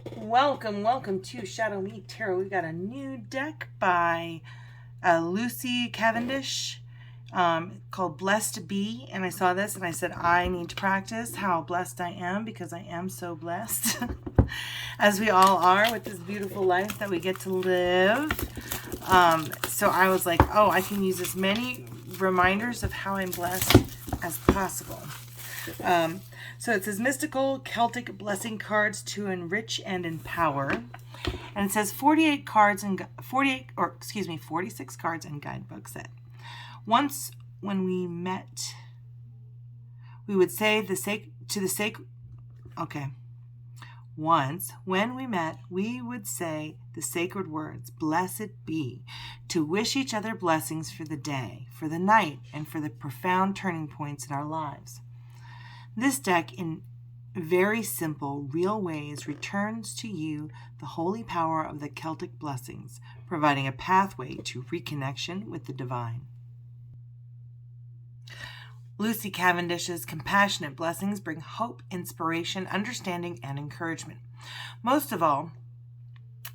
Welcome to ShadowMeTarot. We got a new deck by Lucy Cavendish called Blessed Be. And I saw this and I said, I need to practice how blessed I am because I am so blessed, as we all are with this beautiful life that we get to live. So I was like, oh, I can use as many reminders of how I'm blessed as possible. So it says mystical Celtic blessing cards to enrich and empower. And it says 46 cards and guidebook set. Once when we met, we would say Once when we met, we would say the sacred words, blessed be, to wish each other blessings for the day, for the night, and for the profound turning points in our lives. This deck, in very simple, real ways, returns to you the holy power of the Celtic blessings, providing a pathway to reconnection with the divine. Lucy Cavendish's compassionate blessings bring hope, inspiration, understanding, and encouragement. Most of all,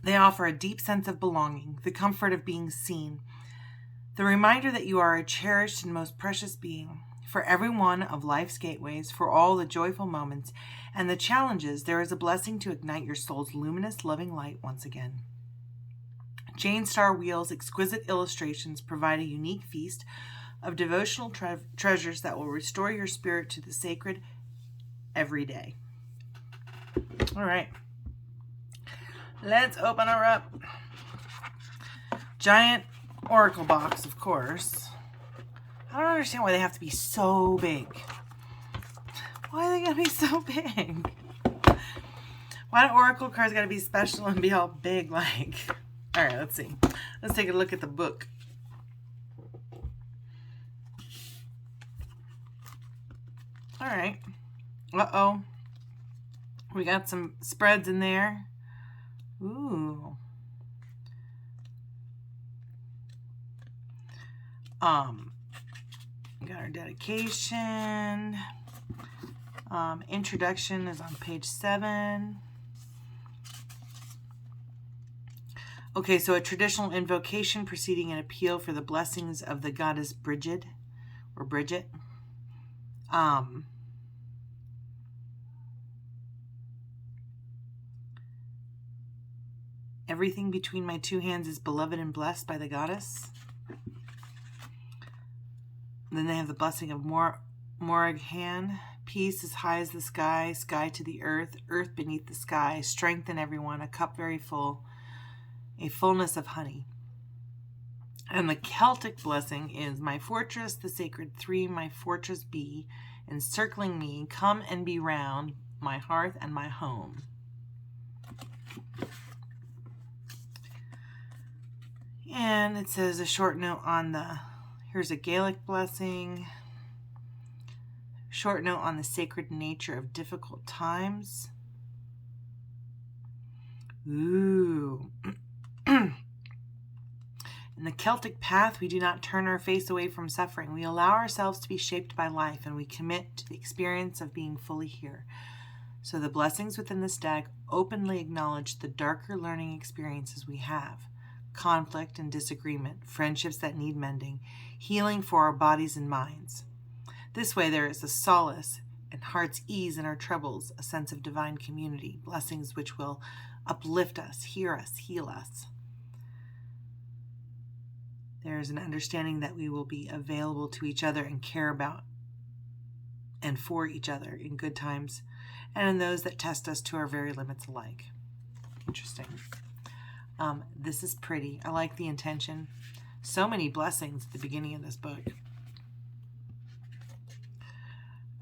they offer a deep sense of belonging, the comfort of being seen, the reminder that you are a cherished and most precious being. For every one of life's gateways, for all the joyful moments and the challenges, there is a blessing to ignite your soul's luminous, loving light once again. Jane Star Wheel's exquisite illustrations provide a unique feast of devotional treasures that will restore your spirit to the sacred every day. All right. Let's open her up. Giant oracle box, of course. I don't understand why they have to be so big. Why are they going to be so big? Why do oracle cards got to be special and be all big like? All right, let's see. Let's take a look at the book. All right. Uh-oh. We got some spreads in there. Ooh. We got our dedication. Introduction is on page 7. Okay, so a traditional invocation preceding an appeal for the blessings of the goddess Bridget. Everything between my two hands is beloved and blessed by the goddess. Then they have the blessing of Moraghan. Peace as high as the sky, sky to the earth, earth beneath the sky, strength in everyone, a cup very full, a fullness of honey. And the Celtic blessing is my fortress, the sacred three, my fortress be, encircling me, come and be round, my hearth and my home. And it says a short note on here's a Gaelic blessing. Short note on the sacred nature of difficult times. Ooh. In the Celtic path, we do not turn our face away from suffering. We allow ourselves to be shaped by life, and we commit to the experience of being fully here. So the blessings within this deck openly acknowledge the darker learning experiences we have. Conflict and disagreement, friendships that need mending, healing for our bodies and minds. This way there is a solace and heart's ease in our troubles, a sense of divine community, blessings which will uplift us, hear us, heal us. There is an understanding that we will be available to each other and care about and for each other in good times and in those that test us to our very limits alike. Interesting. This is pretty. I like the intention. So many blessings at the beginning of this book.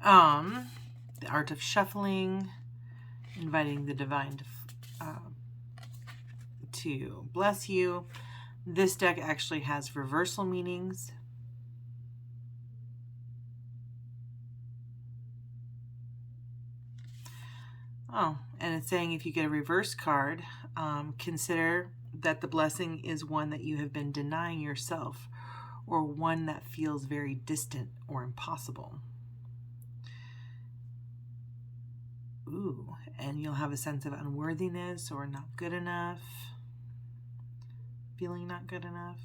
The art of shuffling, inviting the divine to bless you. This deck actually has reversal meanings. Oh, and it's saying if you get a reverse card, consider that the blessing is one that you have been denying yourself, or one that feels very distant or impossible. Ooh, and you'll have a sense of unworthiness or not good enough, feeling not good enough.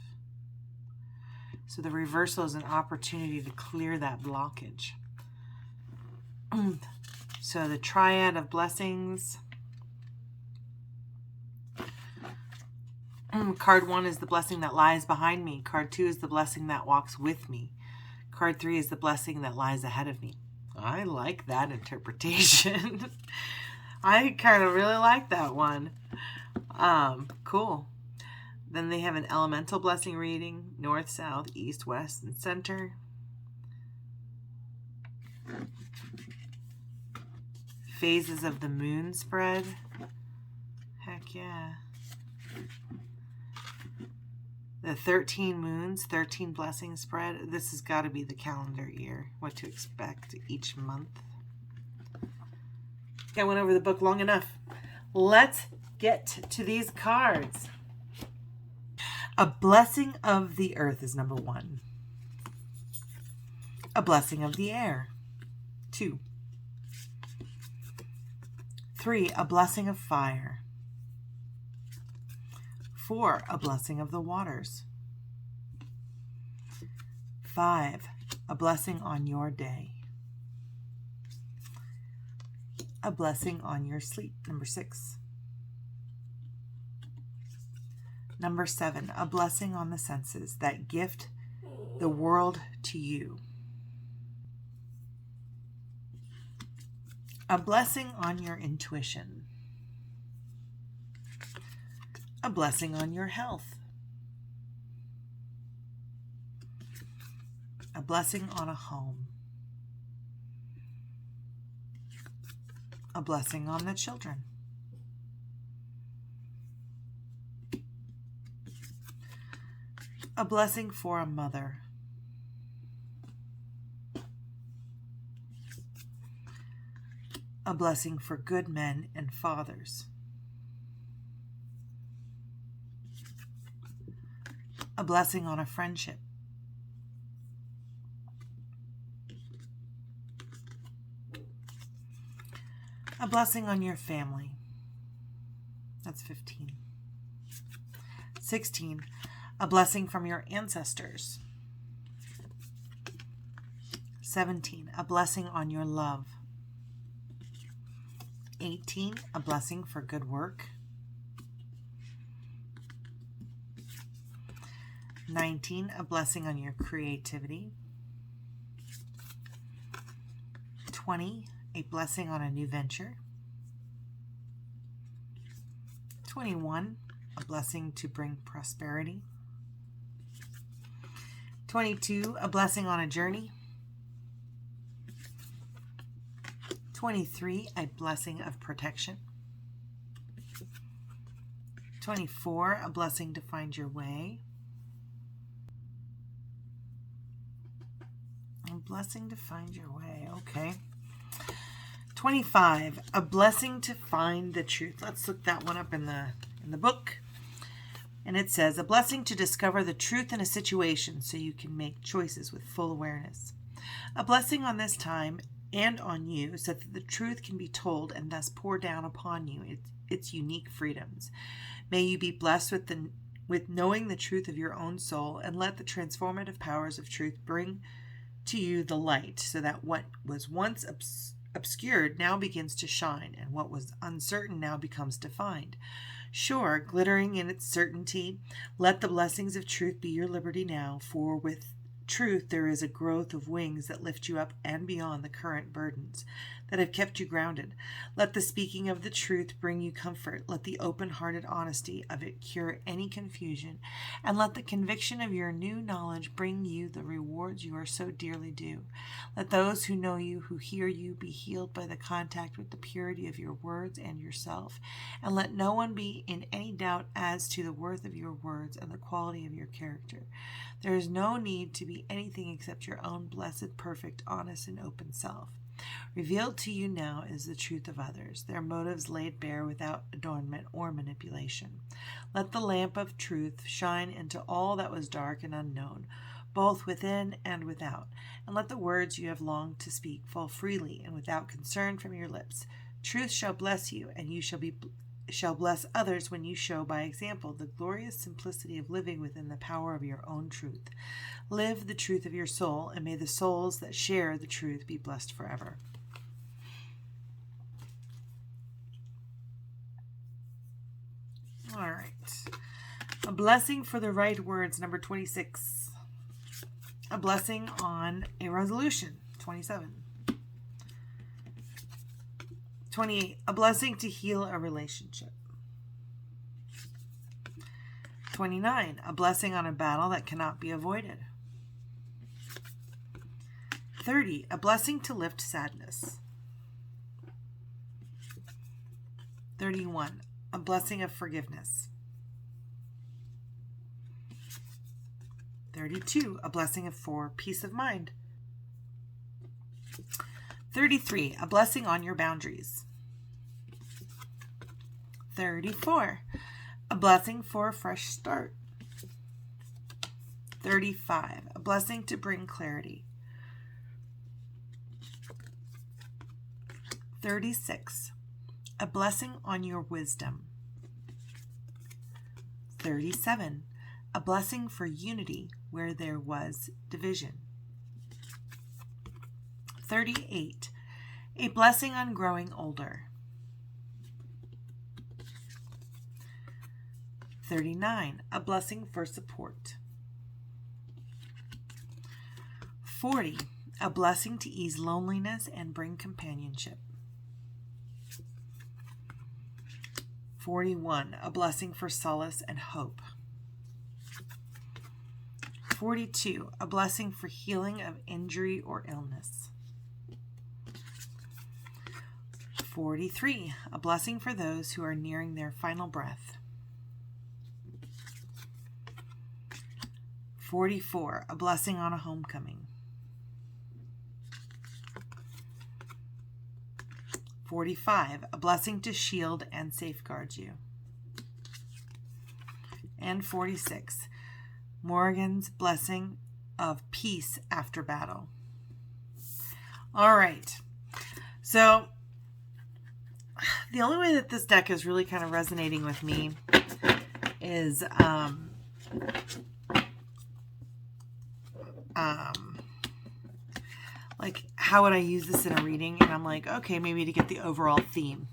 So the reversal is an opportunity to clear that blockage. So the triad of blessings. Card 1 is the blessing that lies behind me. Card 2 is the blessing that walks with me. Card 3 is the blessing that lies ahead of me. I like that interpretation. I kind of really like that one. Cool. Then they have an elemental blessing reading, north, south, east, west, and center. Phases of the moon spread. Heck yeah. The 13 moons, 13 blessings spread. This has got to be the calendar year. What to expect each month. I went over the book long enough. Let's get to these cards. A blessing of the earth is number 1. A blessing of the air. 2. 3. A blessing of fire. 4. A blessing of the waters. 5. A blessing on your day. A blessing on your sleep. Number 6. Number 7. A blessing on the senses that gift the world to you. A blessing on your intuition. A blessing on your health. A blessing on a home. A blessing on the children. A blessing for a mother. A blessing for good men and fathers. A blessing on a friendship. A blessing on your family. That's 15. 16. A blessing from your ancestors. 17. A blessing on your love. 18. A blessing for good work. 19. A blessing on your creativity. 20. A blessing on a new venture. 21. A blessing to bring prosperity. 22. A blessing on a journey. 23. A blessing of protection. 24. A blessing to find your way. A blessing to find your way. Okay. 25. A blessing to find the truth. Let's look that one up in the book. And it says, a blessing to discover the truth in a situation so you can make choices with full awareness. A blessing on this time and on you so that the truth can be told and thus pour down upon you its unique freedoms. May you be blessed with knowing the truth of your own soul, and let the transformative powers of truth bring to you the light so that what was once obscured now begins to shine, and what was uncertain now becomes defined. Sure, glittering in its certainty, let the blessings of truth be your liberty now, for with truth there is a growth of wings that lift you up and beyond the current burdens that have kept you grounded. Let the speaking of the truth bring you comfort. Let the open-hearted honesty of it cure any confusion, and let the conviction of your new knowledge bring you the rewards you are so dearly due. Let those who know you, who hear you, be healed by the contact with the purity of your words and yourself, and let no one be in any doubt as to the worth of your words and the quality of your character. There is no need to be anything except your own blessed, perfect, honest, and open self. Revealed to you now is the truth of others, their motives laid bare without adornment or manipulation. Let the lamp of truth shine into all that was dark and unknown, both within and without, and let the words you have longed to speak fall freely and without concern from your lips. Truth shall bless you, and you shall bless others when you show by example the glorious simplicity of living within the power of your own truth. Live the truth of your soul, and may the souls that share the truth be blessed forever. All right. A blessing for the right words, number 26. A blessing on a resolution, 27. 28. A blessing to heal a relationship. 29. A blessing on a battle that cannot be avoided. 30. A blessing to lift sadness. 31. A blessing of forgiveness. 32. A blessing for peace of mind. 33. A blessing on your boundaries. 34. A blessing for a fresh start. 35. A blessing to bring clarity. 36. A blessing on your wisdom. 37. A blessing for unity where there was division. 38. A blessing on growing older. 39. A blessing for support. 40. A blessing to ease loneliness and bring companionship. 41. A blessing for solace and hope. 42. A blessing for healing of injury or illness. 43. A blessing for those who are nearing their final breath. 44. A blessing on a homecoming. 45. A blessing to shield and safeguard you. And 46. Morgan's blessing of peace after battle. All right. So the only way that this deck is really kind of resonating with me is like, how would I use this in a reading? And I'm like, okay, maybe to get the overall theme.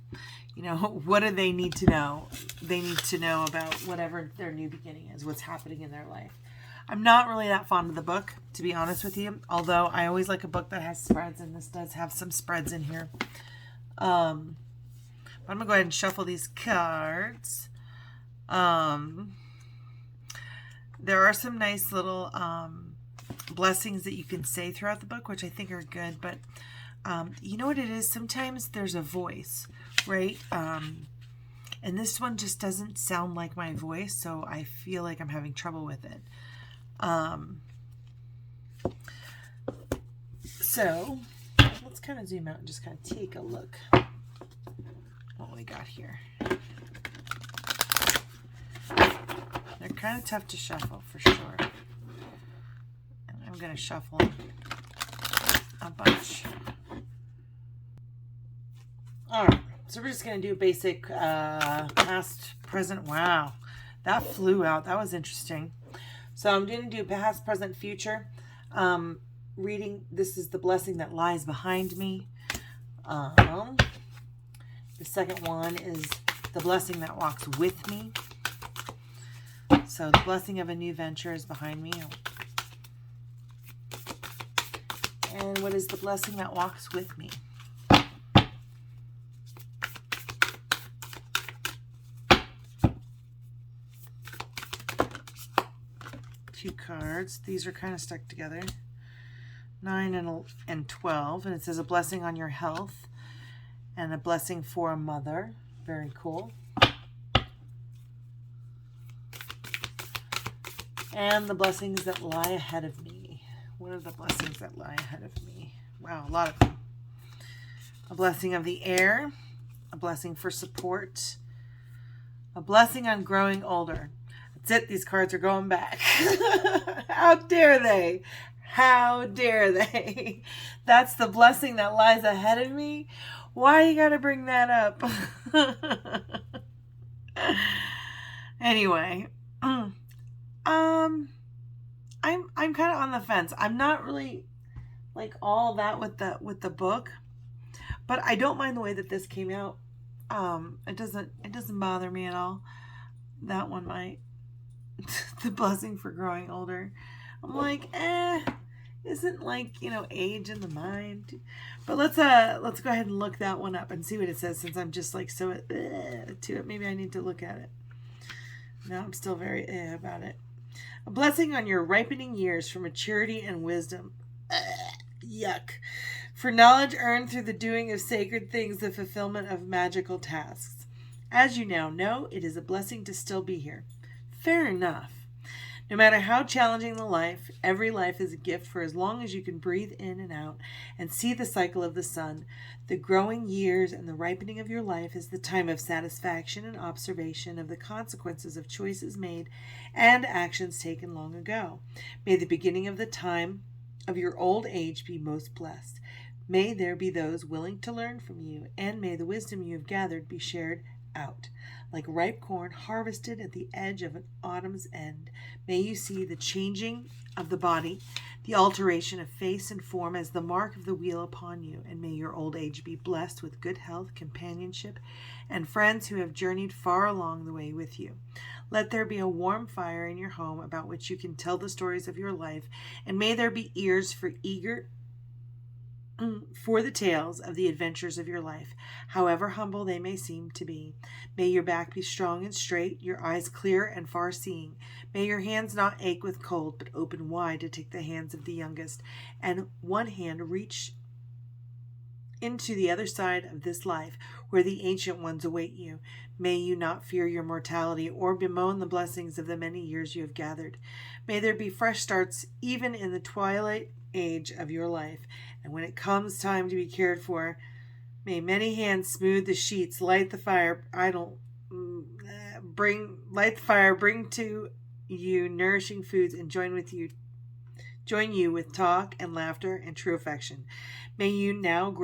You know, what do they need to know? They need to know about whatever their new beginning is, what's happening in their life. I'm not really that fond of the book, to be honest with you. Although I always like a book that has spreads, and this does have some spreads in here. I'm going to go ahead and shuffle these cards. There are some nice little blessings that you can say throughout the book, which I think are good. But you know what it is? Sometimes there's a voice, right? And this one just doesn't sound like my voice, so I feel like I'm having trouble with it. So let's kind of zoom out and just kind of take a look what we got here. They're kind of tough to shuffle for sure. And I'm going to shuffle a bunch. All right, so we're just going to do basic past, present. Wow, that flew out. That was interesting. So I'm going to do past, present, future. Reading, this is the blessing that lies behind me. The second one is the blessing that walks with me. So the blessing of a new venture is behind me. And what is the blessing that walks with me? Two cards. These are kind of stuck together. 9 and 12. And it says a blessing on your health and a blessing for a mother. Very cool. And the blessings that lie ahead of me. What are the blessings that lie ahead of me? Wow, a lot of them. A blessing of the air. A blessing for support. A blessing on growing older. That's it. These cards are going back. How dare they? How dare they? That's the blessing that lies ahead of me. Why you gotta bring that up? Anyway, I'm kind of on the fence. I'm not really like all that with the book, but I don't mind the way that this came out. It doesn't bother me at all. That one might. The blessing for growing older. I'm like, isn't like, age in the mind. But let's go ahead and look that one up and see what it says, since I'm just like so to it. Maybe I need to look at it. No, I'm still very about it. A blessing on your ripening years for maturity and wisdom. Yuck. For knowledge earned through the doing of sacred things, the fulfillment of magical tasks. As you now know, it is a blessing to still be here. Fair enough. No matter how challenging the life, every life is a gift for as long as you can breathe in and out and see the cycle of the sun. The growing years and the ripening of your life is the time of satisfaction and observation of the consequences of choices made and actions taken long ago. May the beginning of the time of your old age be most blessed. May there be those willing to learn from you, and may the wisdom you have gathered be shared out. Like ripe corn harvested at the edge of an autumn's end, may you see the changing of the body, the alteration of face and form as the mark of the wheel upon you, and may your old age be blessed with good health, companionship, and friends who have journeyed far along the way with you. Let there be a warm fire in your home about which you can tell the stories of your life, and may there be ears for the tales of the adventures of your life, however humble they may seem to be. May your back be strong and straight, your eyes clear and far-seeing. May your hands not ache with cold, but open wide to take the hands of the youngest, and one hand reach into the other side of this life, where the ancient ones await you. May you not fear your mortality or bemoan the blessings of the many years you have gathered. May there be fresh starts even in the twilight age of your life, and when it comes time to be cared for, may many hands smooth the sheets, light the fire, bring to you nourishing foods, and join you with talk and laughter and true affection. May you not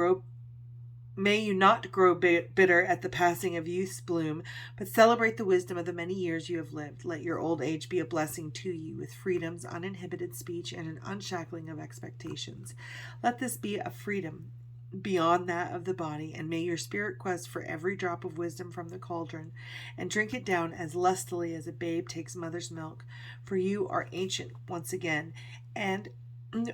grow bitter at the passing of youth's bloom, but celebrate the wisdom of the many years you have lived. Let your old age be a blessing to you, with freedom's uninhibited speech and an unshackling of expectations. Let this be a freedom beyond that of the body, and may your spirit quest for every drop of wisdom from the cauldron, and drink it down as lustily as a babe takes mother's milk. For you are ancient once again, and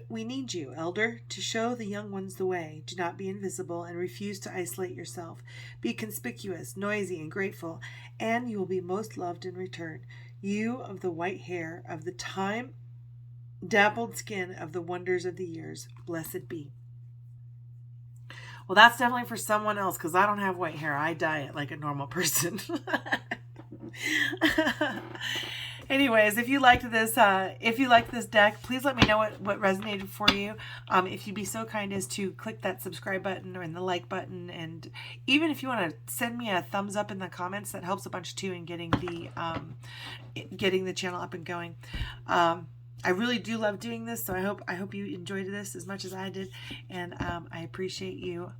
we need you, elder, to show the young ones the way. Do not be invisible and refuse to isolate yourself. Be conspicuous, noisy, and grateful, and you will be most loved in return. You of the white hair, of the time-dappled skin, of the wonders of the years, blessed be. Well, that's definitely for someone else, because I don't have white hair. I dye it like a normal person. Anyways, if you liked this deck, please let me know what resonated for you. If you'd be so kind as to click that subscribe button or in the like button, and even if you want to send me a thumbs up in the comments, that helps a bunch too in getting the channel up and going. I really do love doing this, so I hope you enjoyed this as much as I did, and I appreciate you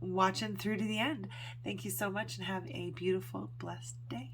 watching through to the end. Thank you so much, and have a beautiful, blessed day.